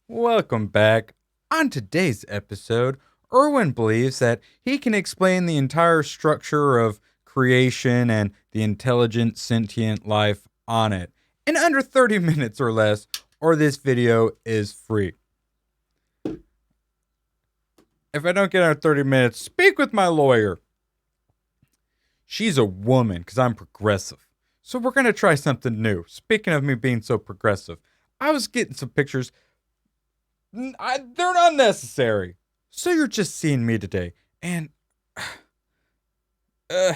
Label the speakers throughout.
Speaker 1: Welcome back. On today's episode, Erwin believes that he can explain the entire structure of creation and the intelligent sentient life on it in under 30 minutes or less, or this video is free. If I don't get under 30 minutes, speak with my lawyer. She's a woman because I'm progressive. So we're going to try something new. Speaking of me being so progressive, I was getting some pictures. They're not necessary. So you're just seeing me today. And uh,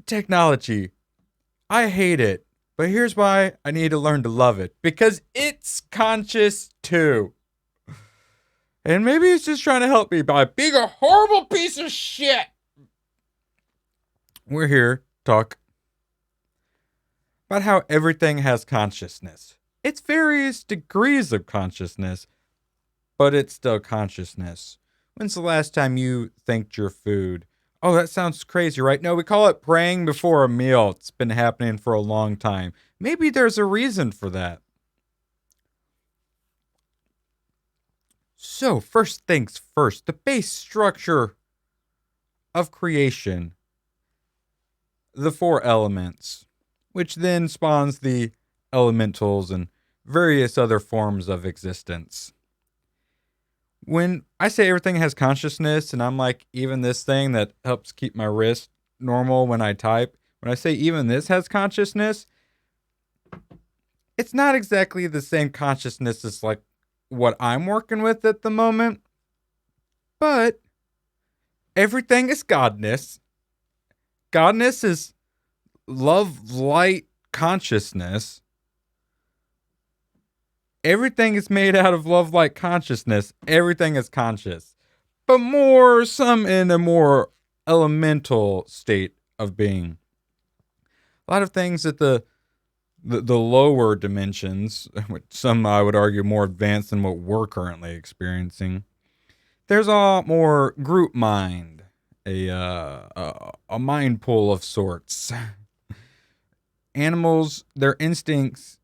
Speaker 1: technology, I hate it. But here's why I need to learn to love it. Because it's conscious too. And maybe it's just trying to help me by being a horrible piece of shit. We're here to talk about how everything has consciousness. It's various degrees of consciousness, but it's still consciousness. When's the last time you thanked your food? Oh, that sounds crazy, right? No, we call it praying before a meal. It's been happening for a long time. Maybe there's a reason for that. So, first things first, the base structure of creation, the four elements, which then spawns the elementals and various other forms of existence. When I say everything has consciousness, and I'm like, even this thing that helps keep my wrist normal when I type, when I say even this has consciousness, it's not exactly the same consciousness as like what I'm working with at the moment, but everything is godness. Godness is love, light, consciousness. Everything is made out of love, light, consciousness. Everything is conscious, but some in a more elemental state of being. A lot of things at the lower dimensions, which some I would argue more advanced than what we're currently experiencing. There's a lot more group mind, a mind pool of sorts. Animals, their instincts.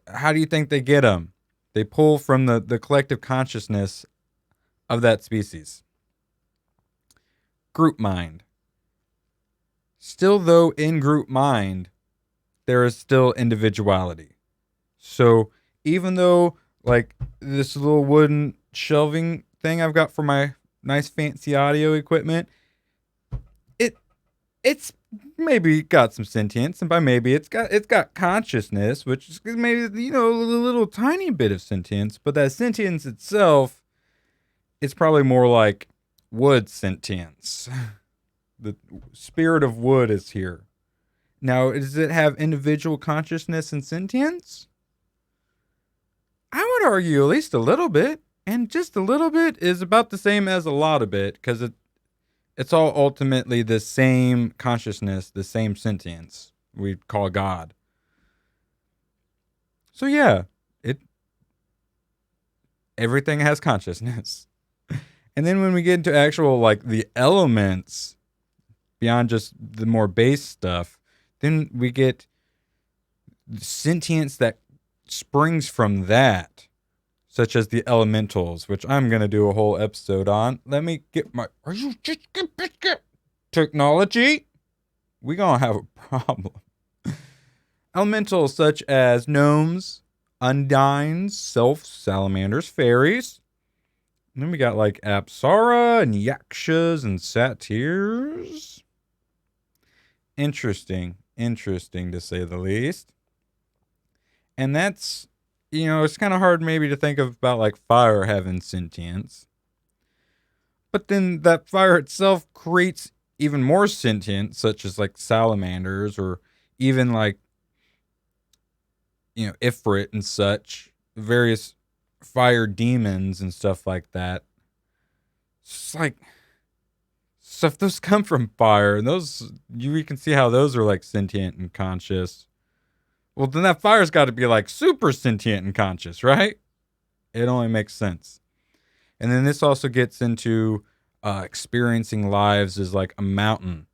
Speaker 1: How do you think they get them? They pull from the collective consciousness of that species. Group mind. Still, though, in group mind, there is still individuality. So even though, like, this little wooden shelving thing I've got for my nice fancy audio equipment, it's maybe got some sentience, and by maybe it's got consciousness, which is maybe a little tiny bit of sentience, but that sentience itself is probably more like wood sentience. The spirit of wood is here. Now, does it have individual consciousness and sentience? I would argue at least a little bit, and just a little bit is about the same as a lot of it, because it's all ultimately the same consciousness, the same sentience we call God. So yeah, everything has consciousness. And then when we get into actual like the elements beyond just the more base stuff, then we get sentience that springs from that, such as the elementals, which I'm going to do a whole episode on. Let me get my... Are you just biscuit? Technology? We going to have a problem. Elementals such as gnomes, undines, sylphs, salamanders, fairies. And then we got like apsara and yakshas and satyrs. Interesting to say the least. And that's, it's kind of hard maybe to think of about like fire having sentience. But then that fire itself creates even more sentience, such as like salamanders or even like, Ifrit and such, various fire demons and stuff like that. It's like, stuff those come from fire, and those, you can see how those are like sentient and conscious. Well, then that fire's got to be like super sentient and conscious, right? It only makes sense. And then this also gets into experiencing lives as like a mountain.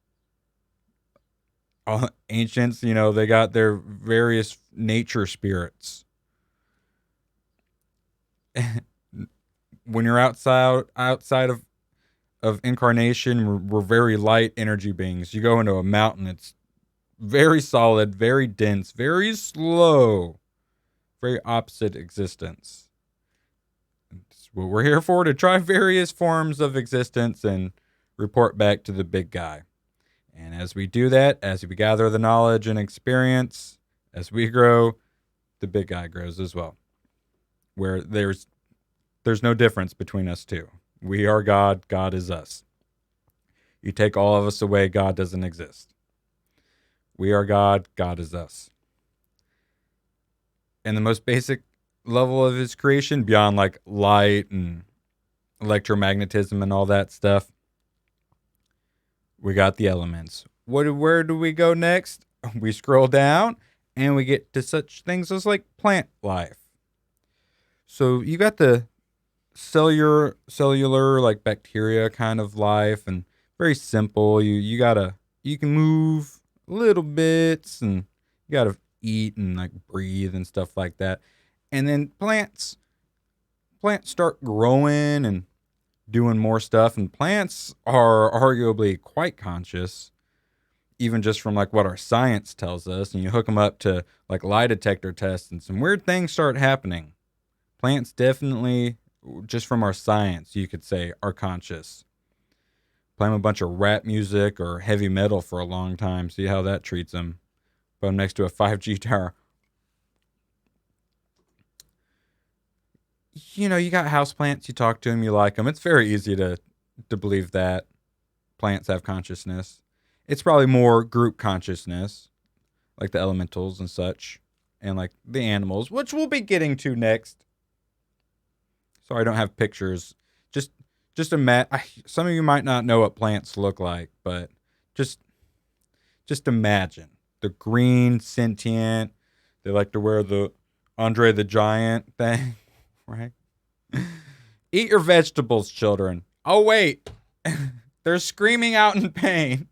Speaker 1: Ancients, they got their various nature spirits. When you're outside of incarnation, we're very light energy beings. You go into a mountain, it's very solid, very dense, very slow, very opposite existence. It's what we're here for, to try various forms of existence and report back to the big guy. And as we do that, as we gather the knowledge and experience, as we grow, the big guy grows as well. Where there's no difference between us two. We are God, God is us. You take all of us away, God doesn't exist. We are God, God is us. And the most basic level of his creation, beyond like light and electromagnetism and all that stuff, we got the elements. Where do we go next? We scroll down and we get to such things as like plant life. So you got the cellular like bacteria kind of life, and very simple. You can move little bits, and you gotta eat and like breathe and stuff like that. And then plants start growing and doing more stuff, and plants are arguably quite conscious, even just from like what our science tells us. And you hook them up to like lie detector tests, and some weird things start happening. Plants definitely, just from our science, you could say, are conscious. Play them a bunch of rap music or heavy metal for a long time, see how that treats them. Put them next to a 5G tower. You got houseplants, you talk to them, you like them. It's very easy to believe that plants have consciousness. It's probably more group consciousness, like the elementals and such, and like the animals, which we'll be getting to next. Sorry, I don't have pictures. Just some of you might not know what plants look like, but just imagine the green sentient. They like to wear the Andre the Giant thing, right? Eat your vegetables, children. Oh wait, they're screaming out in pain.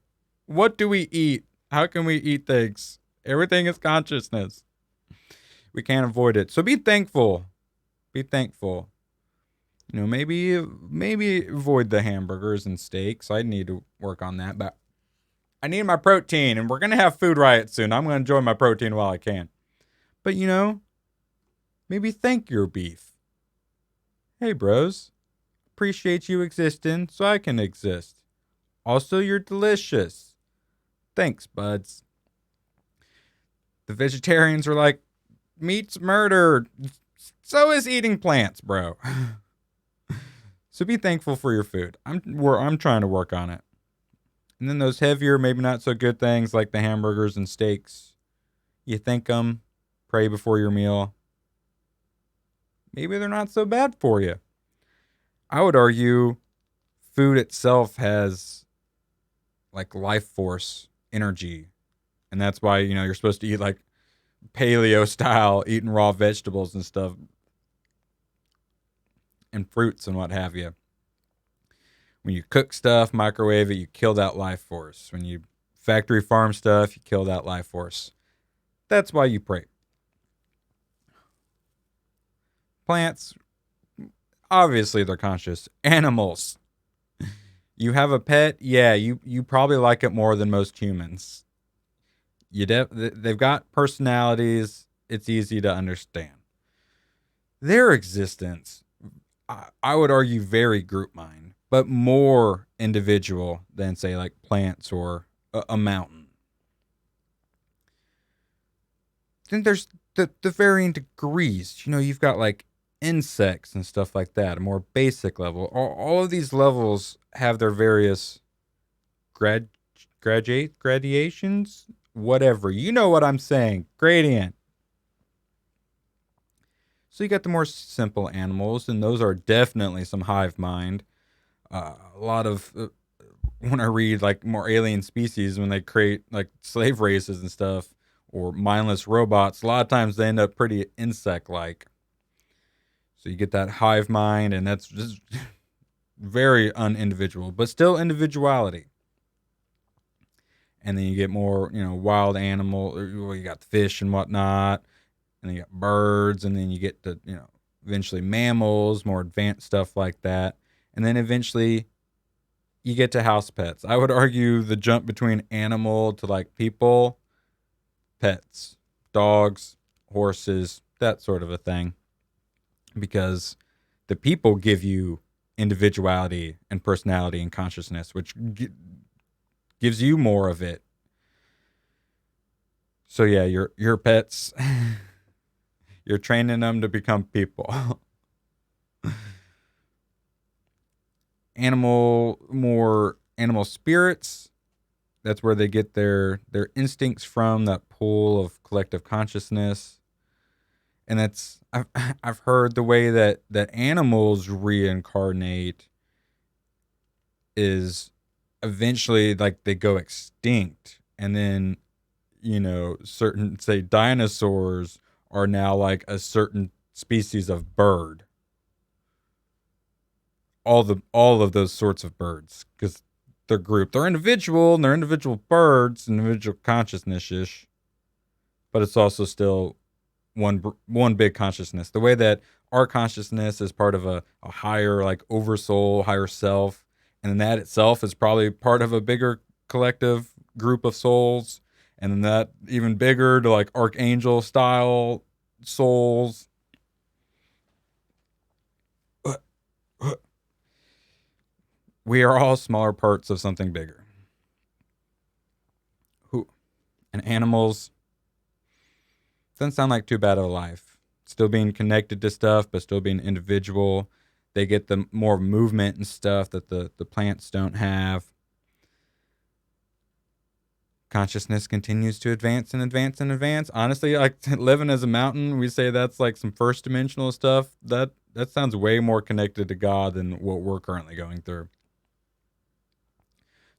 Speaker 1: What do we eat? How can we eat things? Everything is consciousness. We can't avoid it. So be thankful. Be thankful. Maybe avoid the hamburgers and steaks. I need to work on that, but I need my protein, and we're gonna have food riots soon. I'm gonna enjoy my protein while I can. But maybe thank your beef. Hey, bros, appreciate you existing so I can exist. Also, you're delicious. Thanks, buds. The vegetarians are like, meat's murder. So is eating plants, bro. So be thankful for your food. I'm trying to work on it. And then those heavier, maybe not so good things like the hamburgers and steaks, you thank them, pray before your meal. Maybe they're not so bad for you. I would argue food itself has like life force, energy. And that's why, you're supposed to eat like paleo style, eating raw vegetables and stuff, and fruits and what have you. When you cook stuff, microwave it, you kill that life force. When you factory farm stuff, you kill that life force. That's why you pray. Plants, obviously they're conscious. Animals. You have a pet, yeah, you probably like it more than most humans. They've got personalities. It's easy to understand. Their existence, I would argue, very group mind, but more individual than, say, like plants or a mountain. Then there's the varying degrees. You've got like insects and stuff like that, a more basic level. All of these levels have their various gradations, whatever. You know what I'm saying. Gradient. So you got the more simple animals, and those are definitely some hive mind. A lot of when I read like more alien species, when they create like slave races and stuff, or mindless robots, a lot of times they end up pretty insect-like. So you get that hive mind, and that's just very unindividual, but still individuality. And then you get more, wild animal. Well, you got the fish and whatnot, and then you got birds, and then you get the, eventually mammals, more advanced stuff like that. And then eventually you get to house pets. I would argue the jump between animal to like people, pets, dogs, horses, that sort of a thing. Because the people give you individuality and personality and consciousness, which gives you more of it. So yeah, your pets, you're training them to become people. More animal spirits. That's where they get their instincts from, that pool of collective consciousness. And that's I've heard the way that animals reincarnate is eventually like they go extinct, and then certain, say, dinosaurs are now like a certain species of bird. All of those sorts of birds, because they're grouped. They're individual, and they're individual birds, individual consciousness ish, but it's also still one big consciousness. The way that our consciousness is part of a higher, like, oversoul, higher self, and then that itself is probably part of a bigger collective group of souls, and then that even bigger to like archangel style souls. We are all smaller parts of something bigger. Who and animals doesn't sound like too bad of a life. Still being connected to stuff, but still being individual. They get the more movement and stuff that the plants don't have. Consciousness continues to advance and advance and advance. Honestly, like living as a mountain, we say that's like some first dimensional stuff. That sounds way more connected to God than what we're currently going through.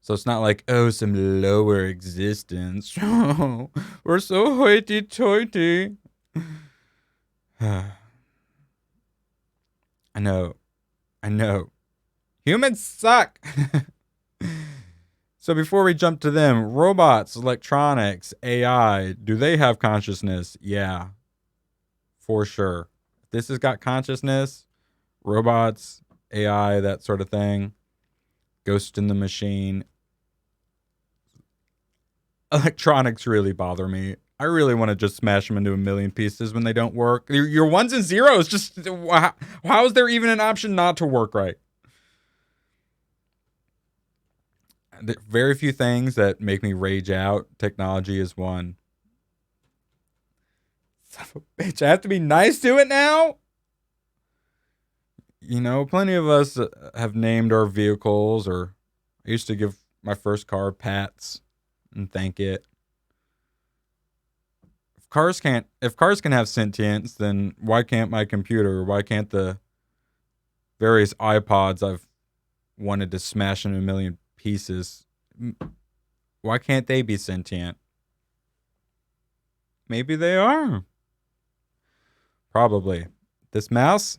Speaker 1: So it's not like, oh, some lower existence. Oh, we're so hoity-toity. I know. Humans suck. So before we jump to them, robots, electronics, AI, do they have consciousness? Yeah, for sure. This has got consciousness, robots, AI, that sort of thing. Ghost in the machine. Electronics really bother me. I really want to just smash them into a million pieces when they don't work. Your ones and zeros, just how is there even an option not to work right? Very few things that make me rage out. Technology is one. Son of a bitch, I have to be nice to it now? Plenty of us have named our vehicles, or I used to give my first car pats and thank it. If cars can have sentience, then why can't my computer? Why can't the various iPods I've wanted to smash into a million pieces? Why can't they be sentient? Maybe they are. Probably. This mouse,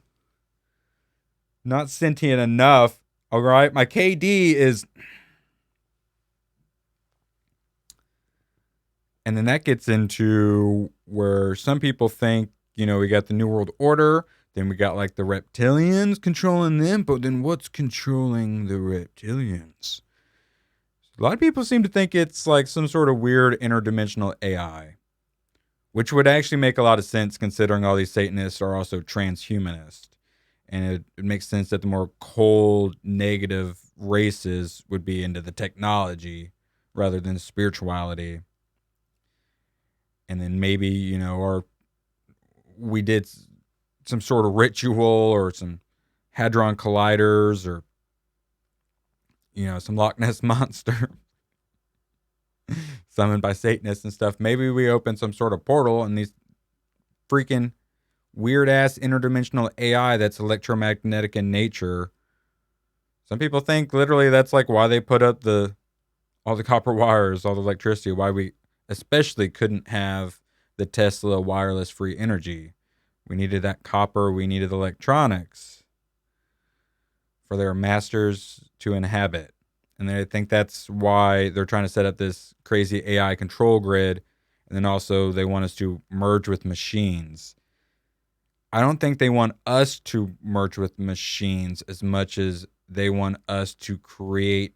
Speaker 1: not sentient enough. All right, my KD is. And then that gets into where some people think, we got the New World Order, then we got like the reptilians controlling them, but then what's controlling the reptilians? A lot of people seem to think it's like some sort of weird interdimensional AI, which would actually make a lot of sense considering all these Satanists are also transhumanist. And it makes sense that the more cold, negative races would be into the technology rather than spirituality. And then maybe, we did some sort of ritual or some Hadron Colliders or, some Loch Ness Monster summoned by Satanists and stuff. Maybe we opened some sort of portal and these freaking weird-ass interdimensional AI that's electromagnetic in nature. Some people think literally that's like why they put up all the copper wires, all the electricity, why we especially couldn't have the Tesla wireless free energy. We needed that copper. We needed electronics for their masters to inhabit. And I think that's why they're trying to set up this crazy AI control grid. And then also they want us to merge with machines. I don't think they want us to merge with machines as much as they want us to create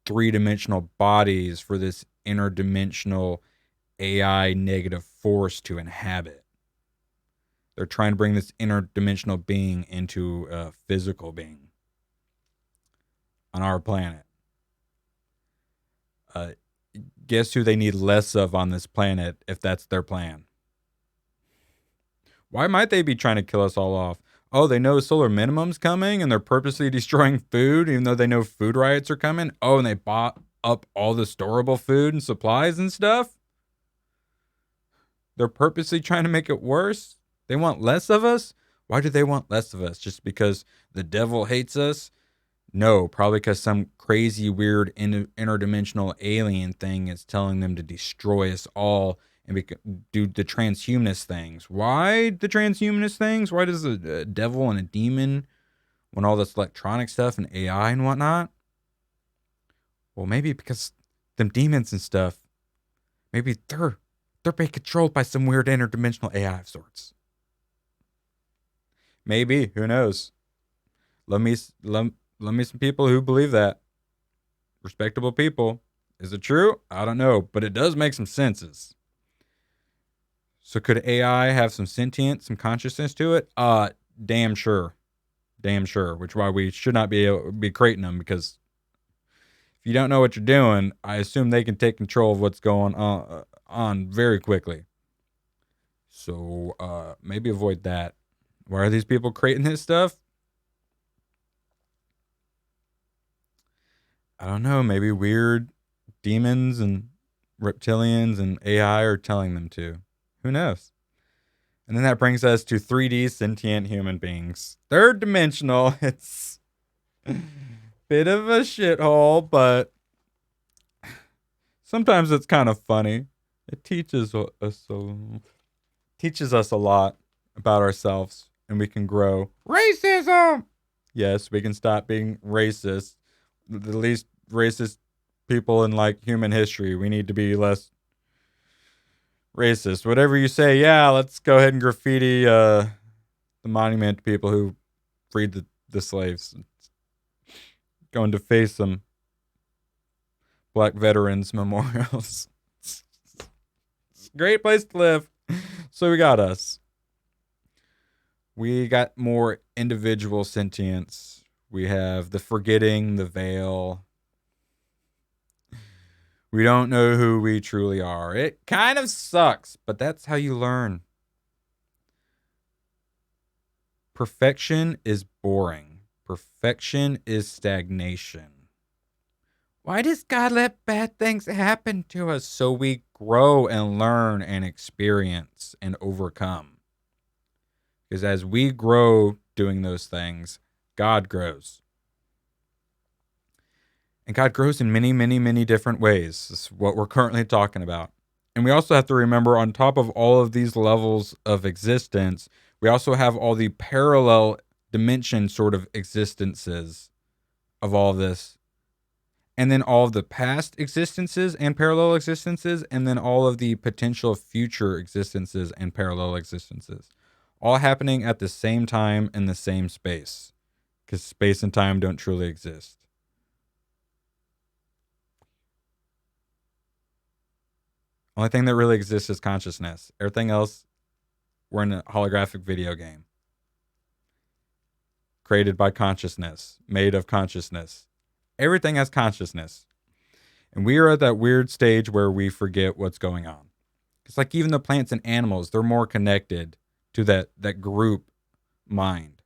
Speaker 1: three-dimensional bodies for this interdimensional AI negative force to inhabit. They're trying to bring this interdimensional being into a physical being on our planet. Uh, guess who they need less of on this planet if that's their plan? Why might they be trying to kill us all off? Oh, they know solar minimum's coming and they're purposely destroying food even though they know food riots are coming? Oh, and they bought up all the storable food and supplies and stuff? They're purposely trying to make it worse? They want less of us? Why do they want less of us? Just because the devil hates us? No, probably because some crazy, weird, interdimensional alien thing is telling them to destroy us all and do the transhumanist things. Why the transhumanist things? Why does a devil and a demon want all this electronic stuff and AI and whatnot? Well, maybe because them demons and stuff, maybe they're being controlled by some weird interdimensional AI of sorts. Maybe, who knows? Let me some people who believe that. Respectable people. Is it true? I don't know, but it does make some senses. So could AI have some sentience, some consciousness to it? Damn sure. Damn sure. Which is why we should not be creating them, because if you don't know what you're doing, I assume they can take control of what's going on very quickly. So maybe avoid that. Why are these people creating this stuff? I don't know. Maybe weird demons and reptilians and AI are telling them to. Who knows? And then that brings us to 3D sentient human beings. Third dimensional. It's a bit of a shithole, but sometimes it's kind of funny. It teaches us a lot about ourselves, and we can grow. Racism! Yes, we can stop being racist. The least racist people in like human history. We need to be less racist. Whatever you say, yeah, let's go ahead and graffiti the monument to people who freed the slaves. Going to face some black veterans memorials. It's a great place to live. So we got us. We got more individual sentience. We have the forgetting, the veil. We don't know who we truly are. It kind of sucks, but that's how you learn. Perfection is boring. Perfection is stagnation. Why does God let bad things happen to us? So we grow and learn and experience and overcome. Because as we grow doing those things, God grows. And God grows in many, many, many different ways. This is what we're currently talking about. And we also have to remember, on top of all of these levels of existence, we also have all the parallel dimension sort of existences of all of this. And then all of the past existences and parallel existences, and then all of the potential future existences and parallel existences. All happening at the same time in the same space. Because space and time don't truly exist. Only thing that really exists is consciousness. Everything else, we're in a holographic video game. Created by consciousness. Made of consciousness. Everything has consciousness. And we are at that weird stage where we forget what's going on. It's like even the plants and animals, they're more connected to that group mind.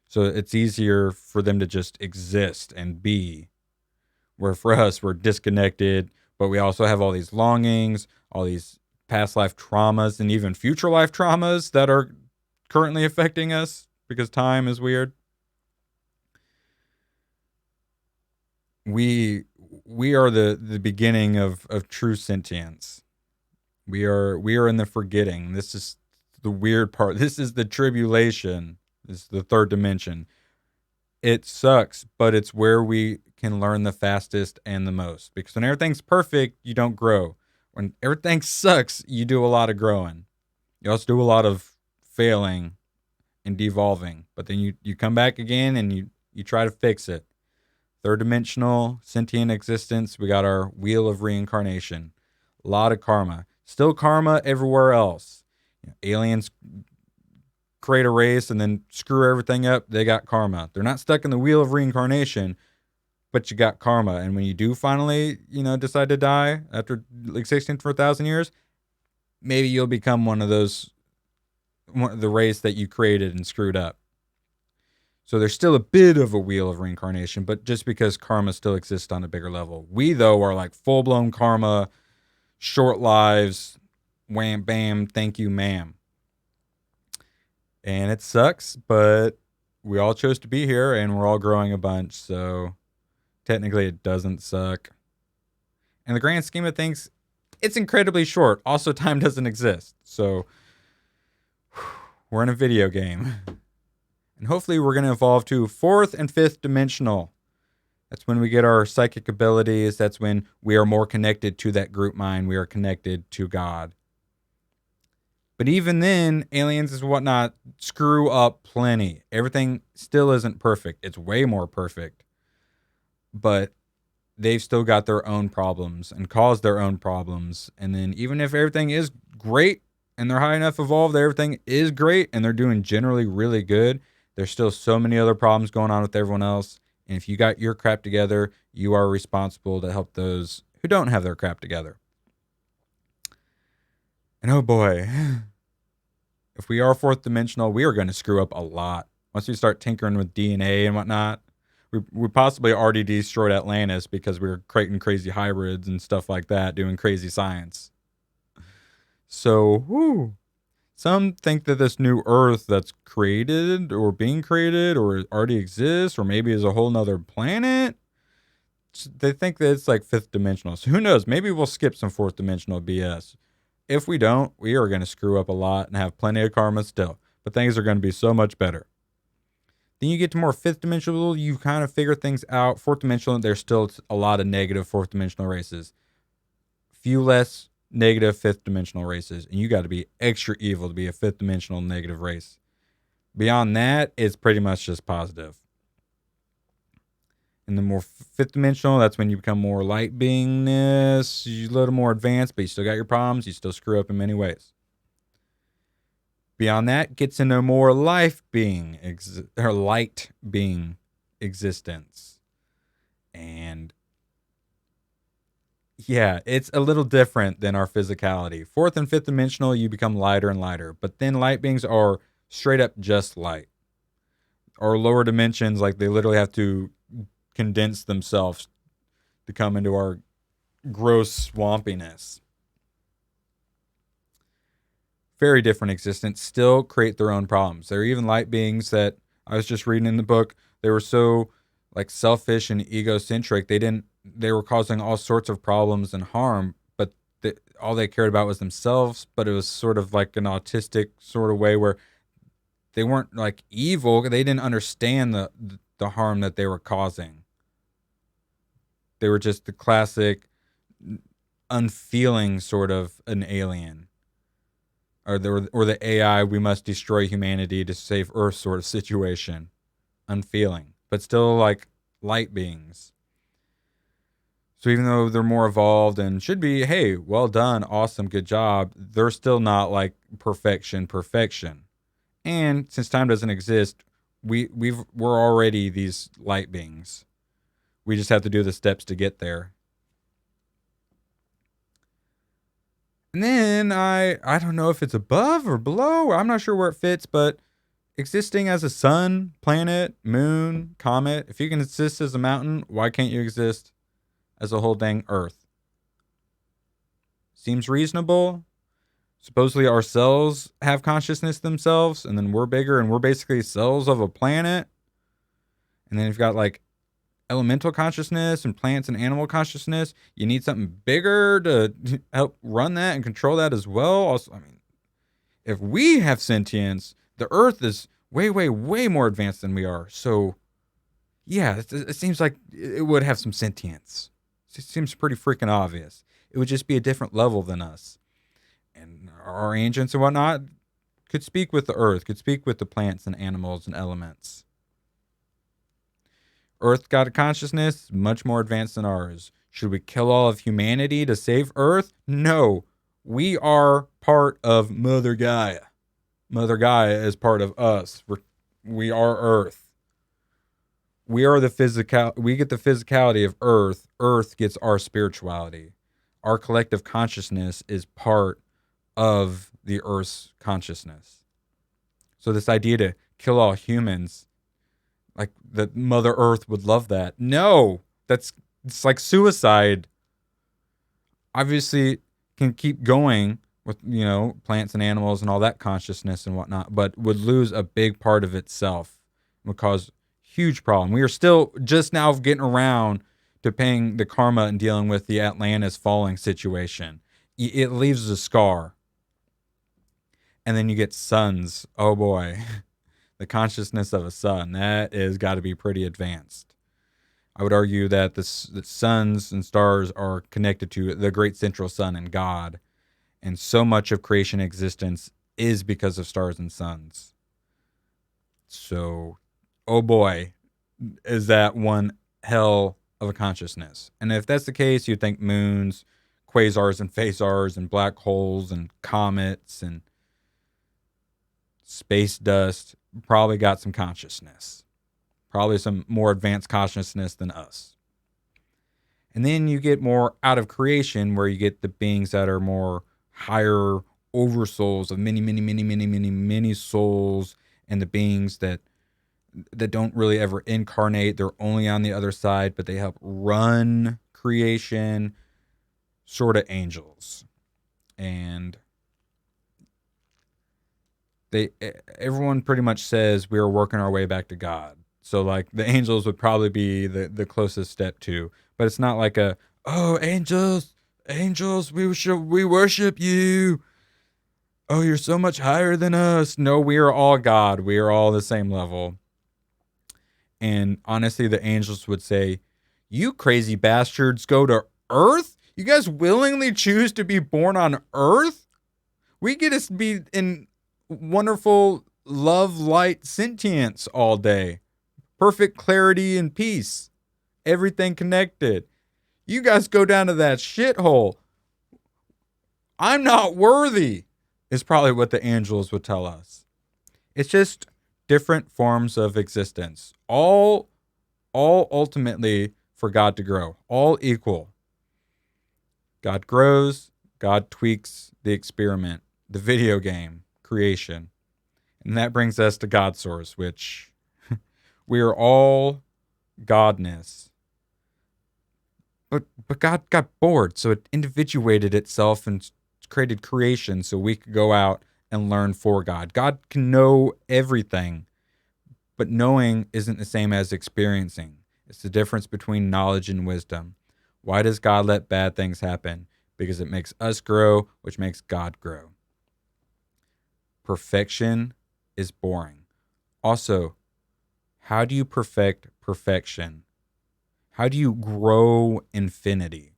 Speaker 1: So it's easier for them to just exist and be. Where for us, we're disconnected, but we also have all these longings, all these past life traumas, and even future life traumas that are currently affecting us because time is weird. We are the beginning of true sentience. We are in the forgetting. This is the weird part. This is the tribulation. This is the third dimension. It sucks, but it's where we can learn the fastest and the most. Because when everything's perfect, you don't grow. When everything sucks, you do a lot of growing. You also do a lot of failing and devolving. But then you come back again and you try to fix it. Third dimensional sentient existence. We got our wheel of reincarnation. A lot of karma. Still karma everywhere else. Aliens create a race and then screw everything up. They got karma. They're not stuck in the wheel of reincarnation, but you got karma. And when you do finally, decide to die after like 16 for 1,000 years, maybe you'll become one of the race that you created and screwed up. So there's still a bit of a wheel of reincarnation, but just because karma still exists on a bigger level. We, though, are like full-blown karma, short lives, wham, bam, thank you, ma'am. And it sucks, but we all chose to be here, and we're all growing a bunch, so technically it doesn't suck. In the grand scheme of things, it's incredibly short. Also, time doesn't exist, so we're in a video game. And hopefully we're going to evolve to fourth and fifth dimensional. That's when we get our psychic abilities. That's when we are more connected to that group mind. We are connected to God. But even then, aliens and whatnot screw up plenty. Everything still isn't perfect. It's way more perfect. But they've still got their own problems and cause their own problems. And then even if everything is great and they're high enough evolved, everything is great and they're doing generally really good, there's still so many other problems going on with everyone else. And if you got your crap together, you are responsible to help those who don't have their crap together. And oh boy, if we are fourth dimensional, we are going to screw up a lot. Once we start tinkering with DNA and whatnot, we possibly already destroyed Atlantis because we were creating crazy hybrids and stuff like that, doing crazy science. So, some think that this new Earth that's created or being created or already exists or maybe is a whole nother planet, they think that it's like fifth dimensional. So who knows? Maybe we'll skip some fourth dimensional BS. If we don't, we are going to screw up a lot and have plenty of karma still. But things are going to be so much better. Then you get to more fifth dimensional, you kind of figure things out. Fourth dimensional, there's still a lot of negative fourth dimensional races. Few less negative fifth dimensional races, and you got to be extra evil to be a fifth dimensional negative race. Beyond that, it's pretty much just positive. And the more fifth dimensional, that's when you become more light beingness. You're a little more advanced, but you still got your problems. You still screw up in many ways. Beyond that, gets into more life being or light being existence. And yeah, it's a little different than our physicality. Fourth and fifth dimensional, you become lighter and lighter. But then light beings are straight up just light. Or lower dimensions, like they literally have to condense themselves to come into our gross swampiness. Very different existence, still create their own problems. There are even light beings that I was just reading in the book. They were so like selfish and egocentric. They were causing all sorts of problems and harm, but all they cared about was themselves. But it was sort of like an autistic sort of way where they weren't like evil. They didn't understand the harm that they were causing. They were just the classic unfeeling sort of an alien. Or the AI, we must destroy humanity to save Earth sort of situation. Unfeeling. But still like light beings. So even though they're more evolved and should be, hey, well done, awesome, good job, they're still not like perfection. And since time doesn't exist, we're already these light beings. We just have to do the steps to get there. And then I don't know if it's above or below. I'm not sure where it fits, but existing as a sun, planet, moon, comet, if you can exist as a mountain, why can't you exist as a whole dang Earth? Seems reasonable. Supposedly our cells have consciousness themselves, and then we're bigger, and we're basically cells of a planet. And then you've got like elemental consciousness and plants and animal consciousness. You need something bigger to help run that and control that as well. Also, I mean, if we have sentience, the Earth is way, way, way more advanced than we are. So, yeah, it seems like it would have some sentience. It seems pretty freaking obvious. It would just be a different level than us. And our ancients and whatnot could speak with the earth, could speak with the plants and animals and elements. Earth got a consciousness much more advanced than ours. Should we kill all of humanity to save Earth? No. We are part of Mother Gaia. Mother Gaia is part of us. We are Earth. We are the physical. We get the physicality of Earth. Earth gets our spirituality. Our collective consciousness is part of the Earth's consciousness. So this idea to kill all humans, like that Mother Earth would love that. No, it's like suicide. Obviously, can keep going with plants and animals and all that consciousness and whatnot, but would lose a big part of itself. Would cause huge problem. We are still just now getting around to paying the karma and dealing with the Atlantis falling situation. It leaves a scar. And then you get suns. Oh boy. The consciousness of a sun. That is got to be pretty advanced. I would argue that the suns and stars are connected to the great central sun and God. And so much of creation existence is because of stars and suns. So, oh boy, is that one hell of a consciousness. And if that's the case, you'd think moons, quasars and phasars and black holes and comets and space dust probably got some consciousness. Probably some more advanced consciousness than us. And then you get more out of creation where you get the beings that are more higher oversouls of many souls, and the beings that don't really ever incarnate. They're only on the other side, but they help run creation, sort of angels. And everyone pretty much says we are working our way back to God. So like the angels would probably be the closest step to, but it's not like angels, we worship you. Oh, you're so much higher than us. No, we are all God. We are all the same level. And honestly, the angels would say, you crazy bastards go to Earth? You guys willingly choose to be born on Earth? We get to be in wonderful love, light, sentience all day. Perfect clarity and peace. Everything connected. You guys go down to that shithole. I'm not worthy, is probably what the angels would tell us. It's just different forms of existence. All ultimately for God to grow. All equal. God grows. God tweaks the experiment, the video game, creation. And that brings us to God source, which we are all godness. But God got bored, so it individuated itself and created creation so we could go out and learn for God. God can know everything, but knowing isn't the same as experiencing. It's the difference between knowledge and wisdom. Why does God let bad things happen? Because it makes us grow, which makes God grow. Perfection is boring. Also, how do you perfect perfection? How do you grow infinity?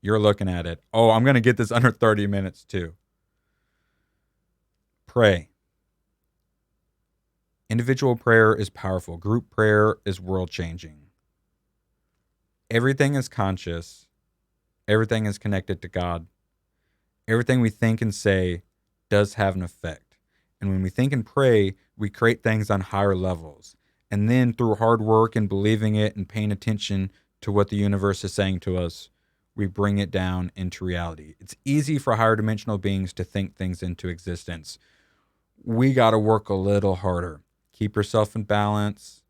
Speaker 1: You're looking at it. Oh, I'm going to get this under 30 minutes too. Pray. Individual prayer is powerful. Group prayer is world-changing. Everything is conscious. Everything is connected to God. Everything we think and say does have an effect. And when we think and pray, we create things on higher levels. And then through hard work and believing it and paying attention to what the universe is saying to us, we bring it down into reality. It's easy for higher dimensional beings to think things into existence. We got to work a little harder. Keep yourself in balance.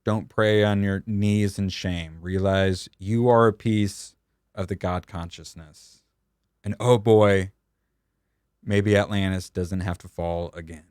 Speaker 1: Don't pray on your knees in shame. Realize you are a piece of the God consciousness. And oh boy, maybe Atlantis doesn't have to fall again.